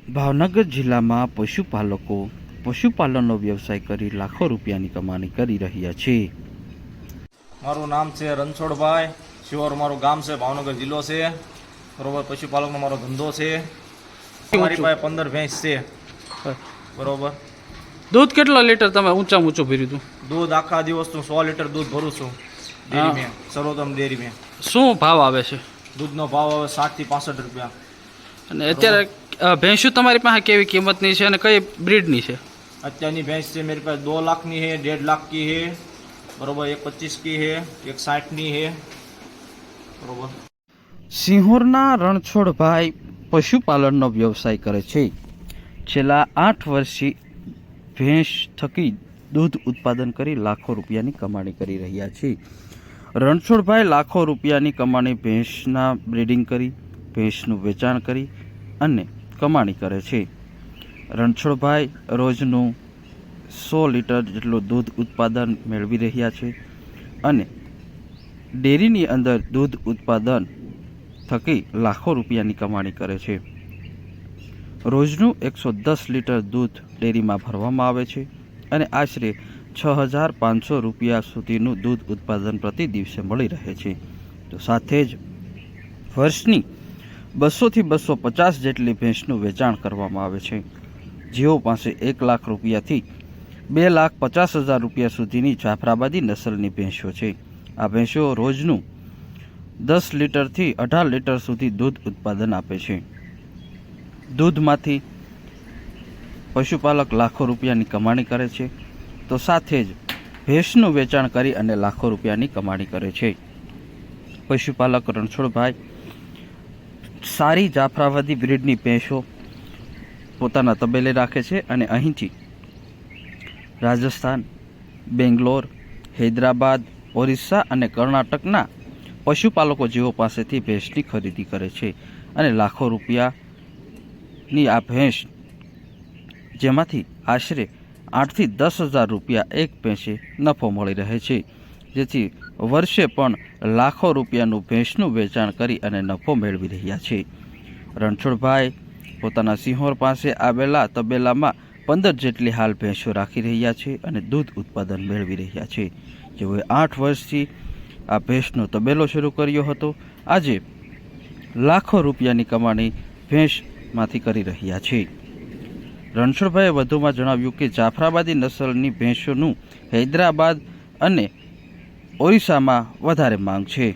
ભાવનગર જિલ્લામાં પશુપાલકો પશુપાલનનો વ્યવસાય કરી લાખો રૂપિયાની કમાણી કરી રહ્યા છે। મારું નામ છે રણછોડભાઈ શિવર, મારું ગામ છે ભાવનગર જિલ્લો છે, બરોબર। પશુપાલકનો મારો ધંધો છે। મારી પાસે 15 ભેંસ છે, બરોબર। દૂધ કેટલા લીટર તમે ઊંચામાં ઊંચું ભર્યું હતું? દૂધ આખા દિવસનું 100 લીટર દૂધ ભરું છું ડેરી મેં, સર્વોત્તમ ડેરી મેં। શું ભાવ આવે છે? દૂધનો ભાવ આવે 60 થી 65 રૂપિયા। અને અત્યારે ભેંસું તમારી પાસે કેવી કિંમતની છે અને કઈ બ્રીડની છે? અત્યારની ભેંસ છે मेरे पास 2 લાખની है, 1.5 લાખ की है, बरोबर। 1.25 की है, 1.60 है, बरोबर। સિંહોરના રણછોડભાઈ પશુપાલનનો વ્યવસાય કરે છે। છેલ્લા 8 વર્ષથી ભેંસ થકી દૂધ ઉત્પાદન કરી લાખો રૂપિયાની કમાણી કરી રહ્યા છે। રણછોડભાઈ લાખો રૂપિયાની કમાણી ભેંસના બ્રીડિંગ કરી, ભેંસનું વેચાણ કરી અને કમાણી કરે છે। રણછોડભાઈ રોજનું 100 લીટર જેટલું દૂધ ઉત્પાદન મેળવી રહ્યા છે અને ડેરીની અંદર દૂધ ઉત્પાદન થકી લાખો રૂપિયાની કમાણી કરે છે। રોજનું 110 લીટર દૂધ ડેરીમાં ભરવામાં આવે છે અને આશરે 6500 રૂપિયા સુધીનું દૂધ ઉત્પાદન પ્રતિ દિવસે મળી રહે છે। તો સાથે જ વર્ષની 200 થી 250 જેટલી ભેંસનું વેચાણ કરવામાં આવે છે। જેઓ પાસે 1 લાખ રૂપિયાથી 2,50,000 રૂપિયા સુધીની જાફરાબાદી નસલની ભેંસો છે। આ ભેંસો રોજનું 10 લીટરથી 18 લીટર સુધી દૂધ ઉત્પાદન આપે છે। દૂધમાંથી પશુપાલક લાખો રૂપિયાની કમાણી કરે છે, તો સાથે જ ભેંસનું વેચાણ કરી અને લાખો રૂપિયાની કમાણી કરે છે। પશુપાલક રણછોડભાઈ સારી જાફરાબાદી બ્રીડની ભેંસો પોતાના તબેલે રાખે છે અને અહીંથી રાજસ્થાન, બેંગ્લોર, હૈદરાબાદ, ઓરિસ્સા અને કર્ણાટકના પશુપાલકો જેઓ પાસેથી ભેંસની ખરીદી કરે છે અને લાખો રૂપિયાની આ ભેંસ, જેમાંથી આશરે 8 થી 10,000 રૂપિયા એક ભેંસે નફો મળી રહે છે, જેથી વર્ષે પણ લાખો રૂપિયાનું ભેંસનું વેચાણ કરી અને નફો મેળવી રહ્યા છે। રણછોડભાઈ પોતાના સિંહોર પાસે આવેલા તબેલામાં 15 જેટલી હાલ ભેંસો રાખી રહ્યા છે અને દૂધ ઉત્પાદન મેળવી રહ્યા છે। જેઓએ 8 વર્ષથી આ ભેંસનો તબેલો શરૂ કર્યો હતો, આજે લાખો રૂપિયાની કમાણી ભેંસમાંથી કરી રહ્યા છે। રણછોડભાઈએ વધુમાં જણાવ્યું કે જાફરાબાદી નસલની ભેંસોનું હૈદરાબાદ અને ઓરિસ્સામાં વધારે માંગ છે।